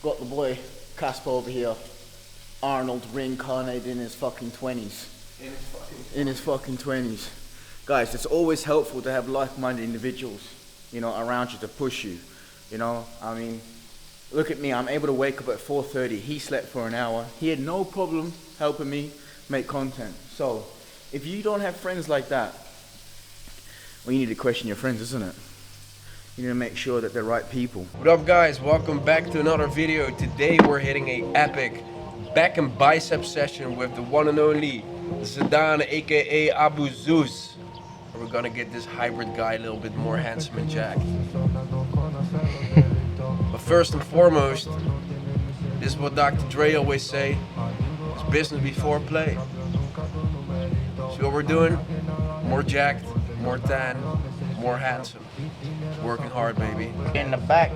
Got the boy Casper over here, Arnold reincarnated in his fucking 20s. In his fucking 20s. Guys, it's always helpful to have like-minded individuals, you know, around you to push you. You know, I mean, look at me, I'm able to wake up at 4:30. He slept for an hour. He had no problem helping me make content. So, if you don't have friends like that, well, you need to question your friends, isn't it? You need to make sure that they're right people. What up, guys? Welcome back to another video. Today we're hitting a epic back and bicep session with the one and only Zedan, aka Abu Zeus. We're gonna get this hybrid guy a little bit more handsome and jacked. But first and foremost, this is what Dr. Dre always say, it's business before play. See what we're doing? More jacked, more tan, more handsome. Working hard, baby. In the back,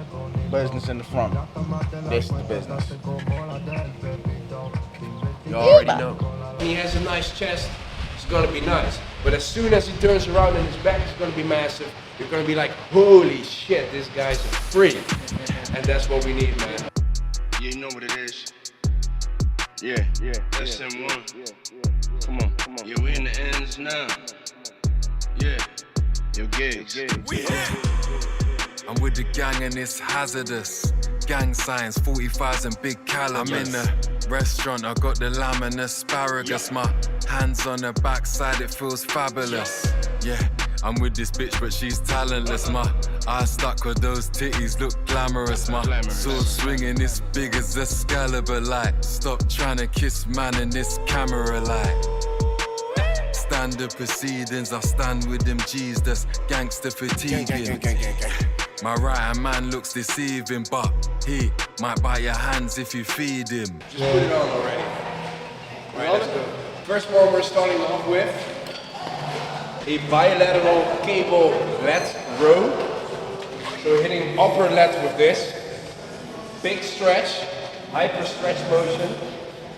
business in the front. This is the business. You already know. He has a nice chest, it's gonna be nice. But as soon as he turns around and his back is gonna be massive, you're gonna be like, holy shit, this guy's a freak. And that's what we need, man. Yeah, you know what it is. Yeah. SM1. Come on. Yeah, we in the ends now. Yeah. Yo, gigs. I'm with the gang and it's hazardous. Gang signs, 45s and big calibers. I'm in the restaurant, I got the lamb and asparagus. My hands on the backside, it feels fabulous. Yeah, I'm with this bitch, but she's talentless. My eyes stuck with those titties, look glamorous. My sword swinging, it's big as Excalibur. Like, stop trying to kiss man in this camera light. Standard proceedings, I stand with them G's, that's gangster fatiguing. My right hand man looks deceiving, but he might bite your hands if you feed him. Just put it on already. Alright, let's go. First one we're starting off with a bilateral cable lat row. So we're hitting upper lat with this. Big stretch, hyper stretch motion.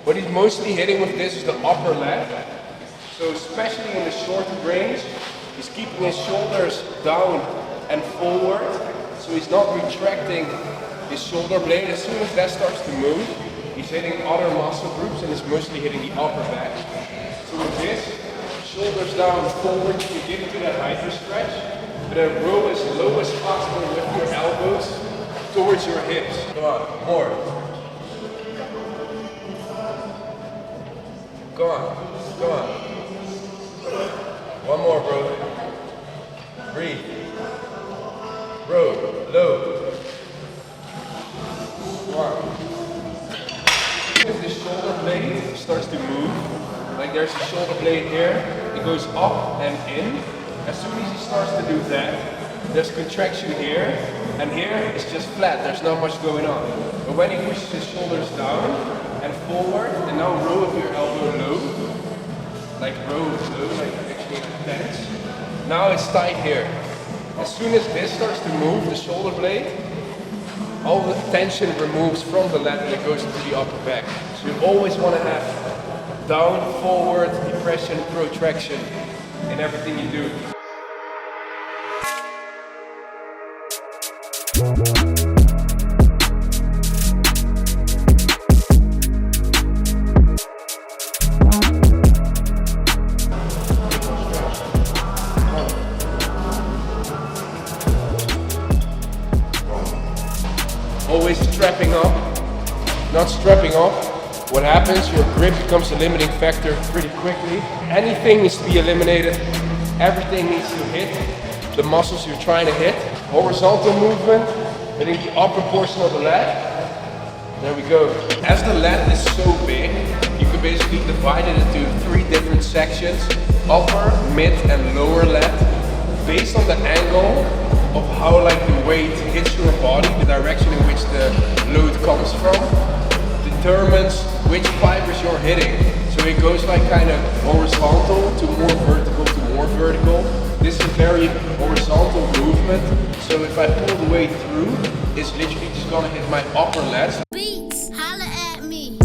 What he's mostly hitting with this is the upper lat. So especially in the short range, he's keeping his shoulders down and forward, so he's not retracting his shoulder blade. As soon as that starts to move, he's hitting other muscle groups and is mostly hitting the upper back. So with this, shoulders down, forward, you get into that hyper stretch, but then roll as low as possible with your elbows towards your hips. Come on, more. Go on. One more, bro. Breathe. Bro, low. One. If the shoulder blade starts to move, like there's a shoulder blade here, it goes up and in. As soon as he starts to do that, there's contraction here, and here it's just flat, there's not much going on. But when he pushes his shoulders down and forward, and now roll with your elbow low, like roll low, like actually tense. Now it's tight here. As soon as this starts to move, the shoulder blade, all the tension removes from the lat and it goes into the upper back. So you always want to have down, forward, depression, protraction in everything you do. Always strapping up, not strapping up. What happens? Your grip becomes a limiting factor pretty quickly. Anything needs to be eliminated. Everything needs to hit the muscles you're trying to hit. Horizontal movement, hitting the upper portion of the lat. There we go. As the lat is so big, you can basically divide it into 3 different sections. Upper, mid, and lower lat. Based on the angle of how the weight hits your body, the direction in which the load comes from, determines which fibers you're hitting. So it goes kind of horizontal to more vertical to more vertical. This is very horizontal movement. So if I pull the weight through, it's literally just gonna hit my upper lat. Beats, holla at me.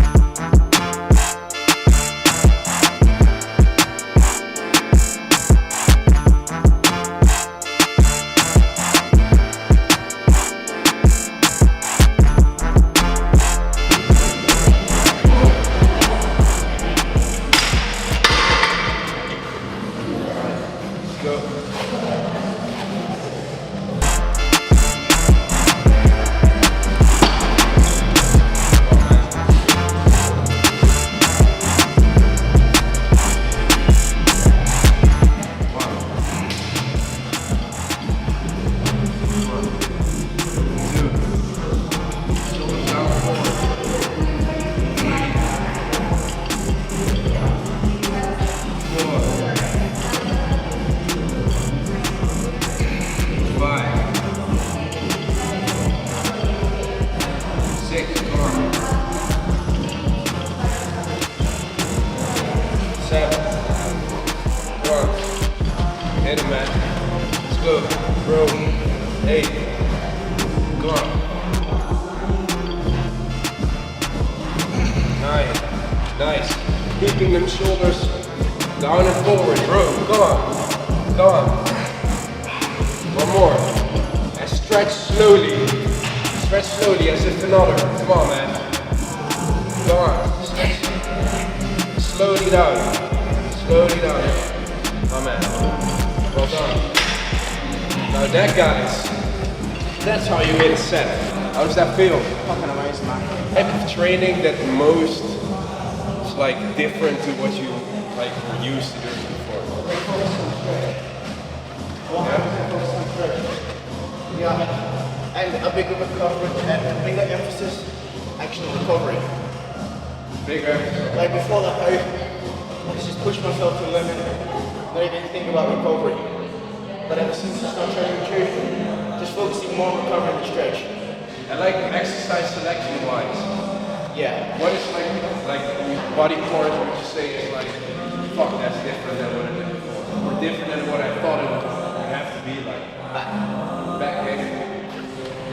8. Go on. 9. Nice. Keeping them shoulders down and forward, bro. Go on. Go on. One more. And stretch slowly. Stretch slowly as if another. Come on, man. Go on. Stretch. Slowly down. Slowly down. Oh, man. Well done. Now that, guys, that's how you hit a set. How does that feel? Fucking amazing, man. Type of training that most is like different to what you like were used to doing before. Yeah, and a bigger recovery and a bigger emphasis actually on recovery. Bigger emphasis. Like before that, I just pushed myself to the limit, not even think about recovery. But ever since I started training with you, just focusing more on recovery and stretch. And like exercise selection wise, Yeah. what is like body part would you say is like, fuck, that's different than what I did before, or different than what I thought it would have to be like. Back, baby.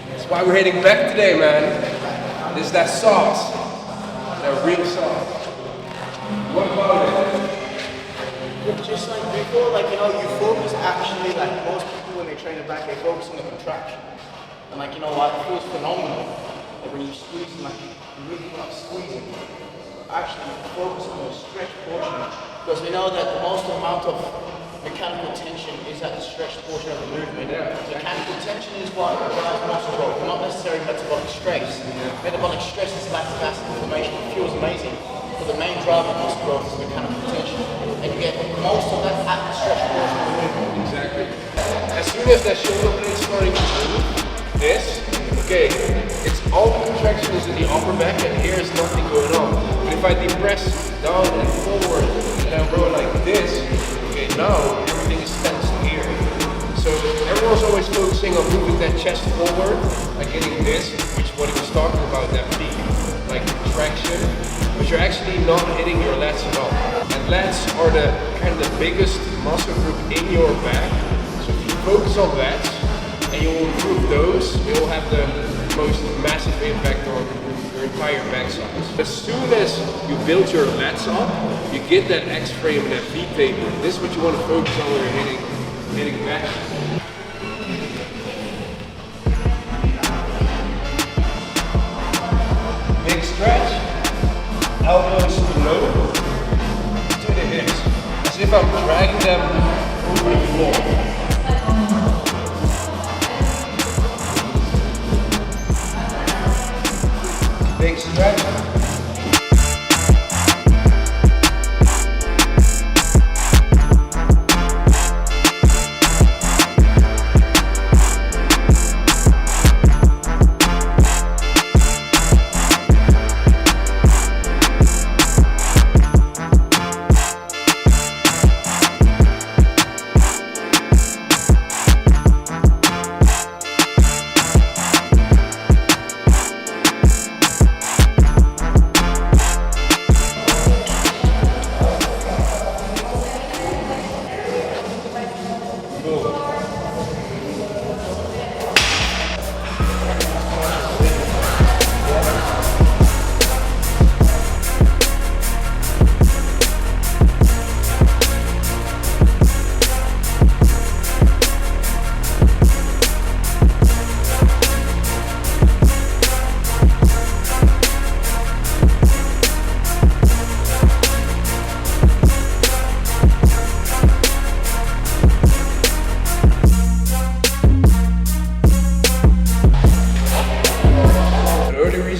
That's why we're hitting back today, man. This is that sauce, that real sauce. What about it? Just like before, like, you know, you focus actually, like most people when they train the back, they focus on the contraction. And like, you know what, it feels phenomenal. Like when you squeeze, like, you really feel like squeezing. Actually, focus on the stretch portion. Because we know that the most amount of mechanical tension is at the stretched portion of the movement. Yeah. Mechanical tension is what drives muscle growth, not necessarily metabolic stress. Metabolic stress is lactic acid inflammation. It feels amazing. But the main driver of muscle growth is mechanical tension. And you get most of that at the stretched portion of the movement. Exactly. As soon as that shoulder blade is starting to move, this, okay, it's all the contraction is in the upper back and here is nothing going on. But if I depress down and forward and I'm going like this, okay, now everything is tense here. So everyone's always focusing on moving that chest forward, like getting this, which is what he was talking about, that peak, like contraction, but you're actually not hitting your lats at all. And lats are the kind of the biggest muscle group in your back. So if you focus on lats and you will improve those, it will have the most massive impact on your entire back size. As soon as you build your lats up, you get that X frame and that V taper. This is what you want to focus on when you're hitting back. Big stretch, elbows low to the hips, as if I'm dragging them over the floor. Big stretch.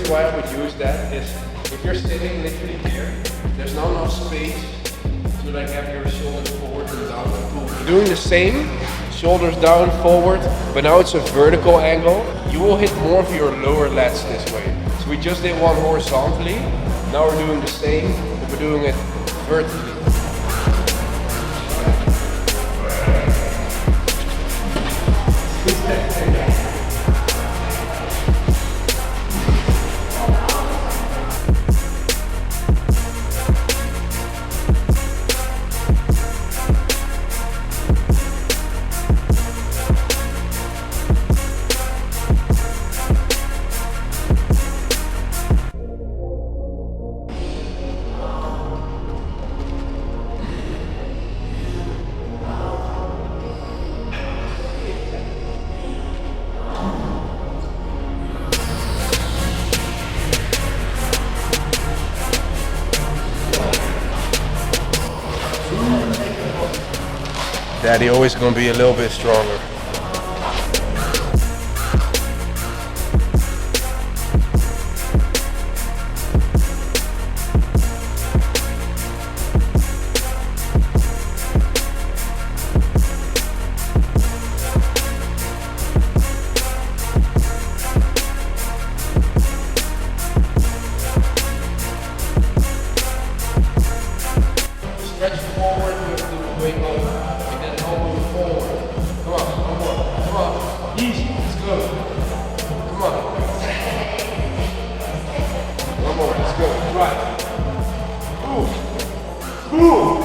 Why I would use that is if you're sitting literally here, there's not enough space to like have your shoulders forward and down and pull. You're doing the same, shoulders down, forward, but now it's a vertical angle. You will hit more of your lower lats this way. So we just did one horizontally, now we're doing the same, but we're doing it vertically. Daddy always gonna be a little bit stronger. Stretch forward, you have to wake up, and then elbow forward. Come on, one more. Come on, easy, let's go. Come on. One more, let's go. Right. Move. Move.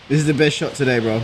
This is the best shot today, bro.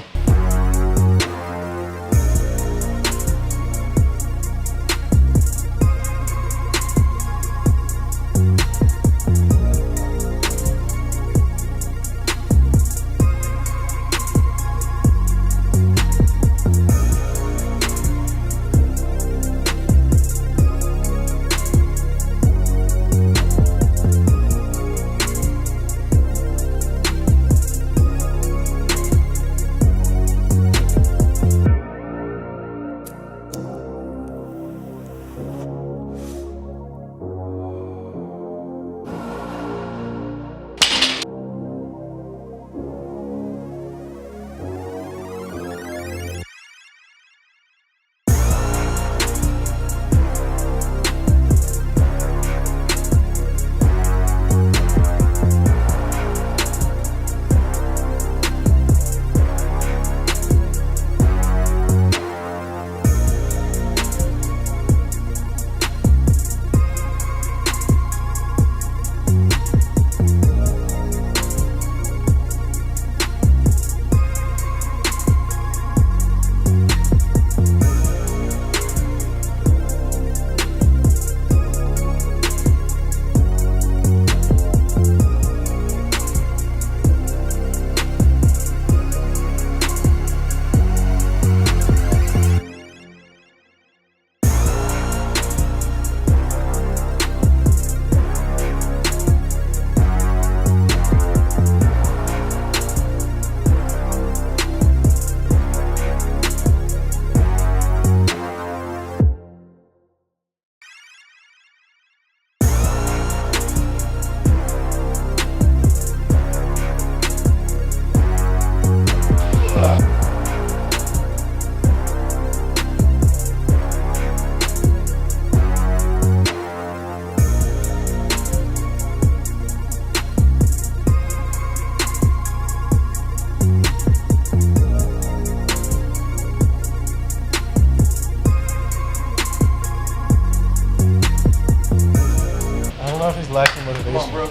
Lacking motivation. Come on, bro.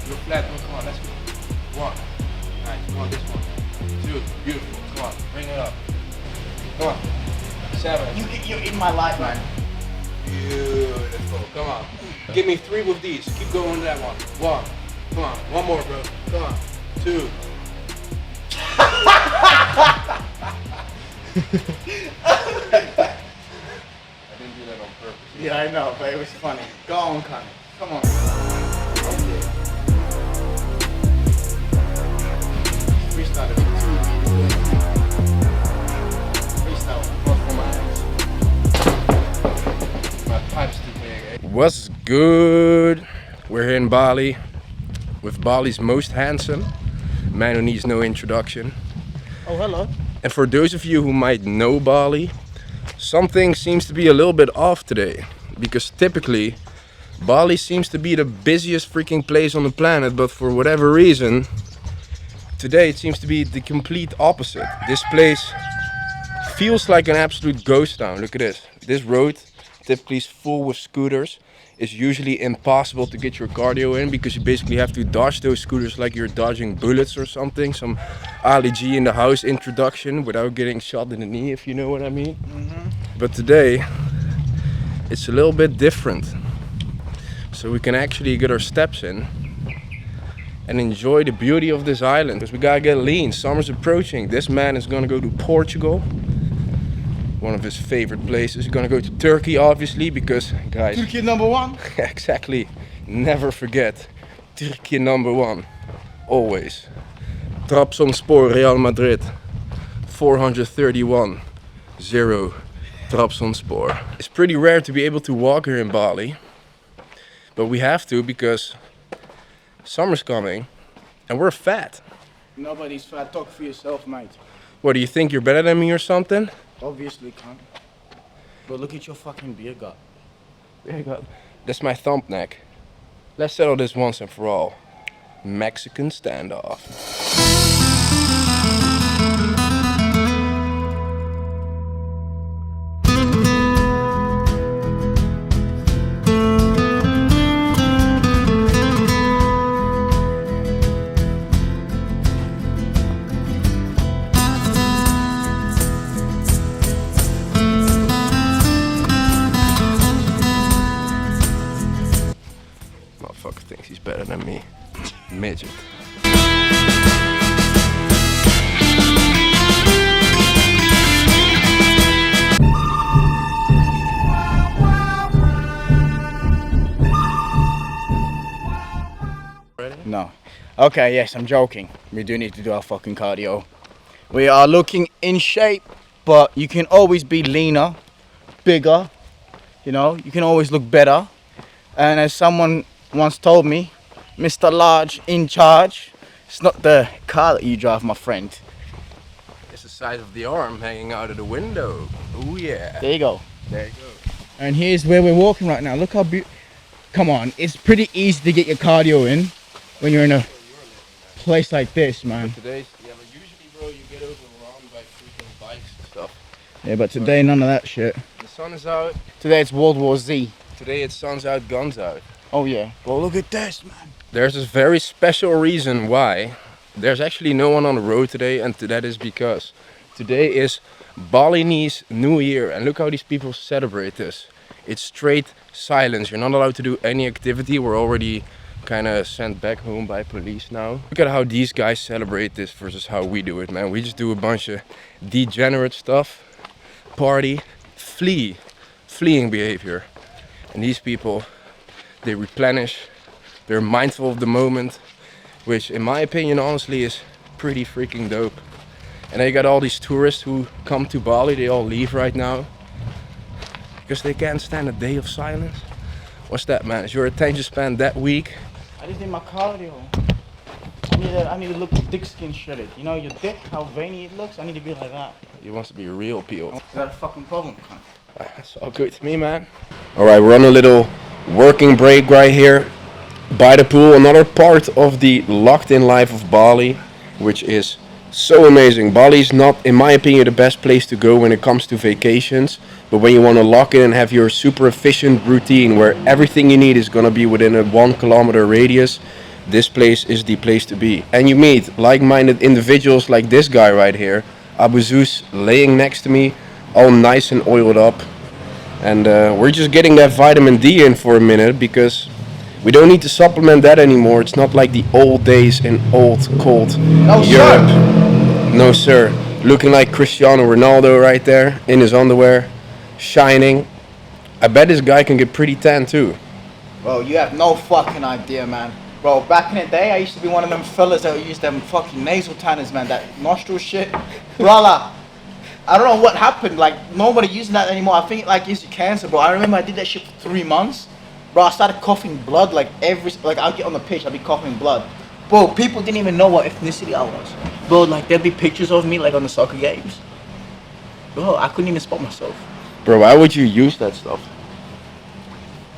You're flat, bro. Come on, let's go. One. Nice. Come on, this one. Two. Beautiful. Come on, bring it up. Come on. Seven. You're in my life, man. Beautiful. Come on. Give me 3 with these. Keep going to that one. One. Come on. One more, bro. Come on. 2. I didn't do that on purpose. Yeah, I know, but it was funny. Go on, Connie. Come on. Okay. Freestyle is too easy. Freestyle. Not for my hands. My pipe's too big, eh? What's good? We're here in Bali with Bali's most handsome man who needs no introduction. Oh, hello. And for those of you who might know Bali, something seems to be a little bit off today, because typically Bali seems to be the busiest freaking place on the planet, but for whatever reason today it seems to be the complete opposite. This place feels like an absolute ghost town. Look at this. This road typically full with scooters, it's usually impossible to get your cardio in because you basically have to dodge those scooters like you're dodging bullets or something. Some Ali G in the house introduction without getting shot in the knee, if you know what I mean. But today, it's a little bit different. So we can actually get our steps in and enjoy the beauty of this island. Because we gotta get lean, summer's approaching. This man is gonna go to Portugal, one of his favorite places. He's gonna go to Turkey, obviously, because guys, Turkey #1. exactly, never forget, Turkey #1, always. Trabzonspor, Real Madrid, 431, 0, Trabzonspor. It's pretty rare to be able to walk here in Bali, but we have to because summer's coming and we're fat. Nobody's fat. Talk for yourself, mate. What, do you think you're better than me or something? Obviously, can't. But look at your fucking beer gut. That's my thumb neck. Let's settle this once and for all. Mexican standoff. Motherfucker thinks he's better than me. Midget. No. Okay, yes, I'm joking. We do need to do our fucking cardio. We are looking in shape, but you can always be leaner, bigger, you know, you can always look better. And as someone once told me, Mr. Large in charge. It's not the car that you drive, my friend. It's the size of the arm hanging out of the window. Oh yeah. There you go. There you go. And here's where we're walking right now. Look how beautiful. Come on, it's pretty easy to get your cardio in when you're in a place like this, man. But today's, yeah, but usually, bro, you get overrun by freaking bikes and stuff. Yeah, but today none of that shit. The sun is out. Today it's World War Z. Today it's sun's out, guns out. Oh yeah. Well, look at this, man. There's this very special reason why there's actually no one on the road today, and that is because today is Balinese New Year, and look how these people celebrate this. It's straight silence. You're not allowed to do any activity. We're already kind of sent back home by police now. Look at how these guys celebrate this versus how we do it, man. We just do a bunch of degenerate stuff, party, fleeing behavior. And these people, they replenish, they're mindful of the moment, which in my opinion honestly is pretty freaking dope. And then you got all these tourists who come to Bali, they all leave right now because they can't stand a day of silence. What's that, man? Is your attention span that weak? I just did my cardio. I need to look thick skin shredded. You know your dick, how veiny it looks? I need to be like that. He wants to be real peeled. Is that a fucking problem, cunt? That's all good to me, man. Alright, we're on a little working break right here by the pool. Another part of the locked in life of Bali, which is so amazing. Bali is not, in my opinion, the best place to go when it comes to vacations. But when you want to lock in and have your super efficient routine where everything you need is going to be within a 1 kilometer radius, this place is the place to be. And you meet like-minded individuals like this guy right here, Abu Zeus, laying next to me, all nice and oiled up. And we're just getting that vitamin D in for a minute because we don't need to supplement that anymore. It's not like the old days in old, cold Europe. No, sir. Looking like Cristiano Ronaldo right there in his underwear, shining. I bet this guy can get pretty tan too. Bro, you have no fucking idea, man. Bro, back in the day, I used to be one of them fellas that used them fucking nasal tanners, man. That nostril shit. Brother, I don't know what happened. Like, nobody using that anymore. I think it like gives you cancer, bro. I remember I did that shit for 3 months. Bro, I started coughing blood like I'll get on the pitch, I'll be coughing blood. Bro, people didn't even know what ethnicity I was. Bro, like there'd be pictures of me like on the soccer games. Bro, I couldn't even spot myself. Bro, why would you use that stuff?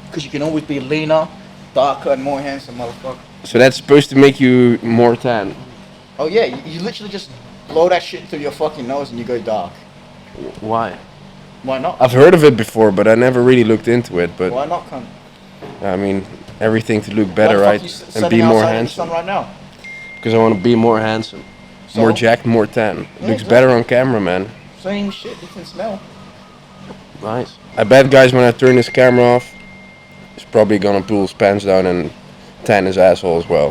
Because you can always be leaner, darker, and more handsome, motherfucker. So that's supposed to make you more tan? Oh yeah, you literally just blow that shit through your fucking nose and you go dark. Why? Why not? I've heard of it before, but I never really looked into it. But Why not, cunt? I mean, everything to look better, Why right? the fuck you And be standing more outside in the handsome. sun right now? Because I want to be more handsome, So? more jacked, more tan. Looks exactly. better on camera, man. Same shit, different smell. Nice. I bet, guys, when I turn this camera off, he's probably gonna pull his pants down and tan his asshole as well.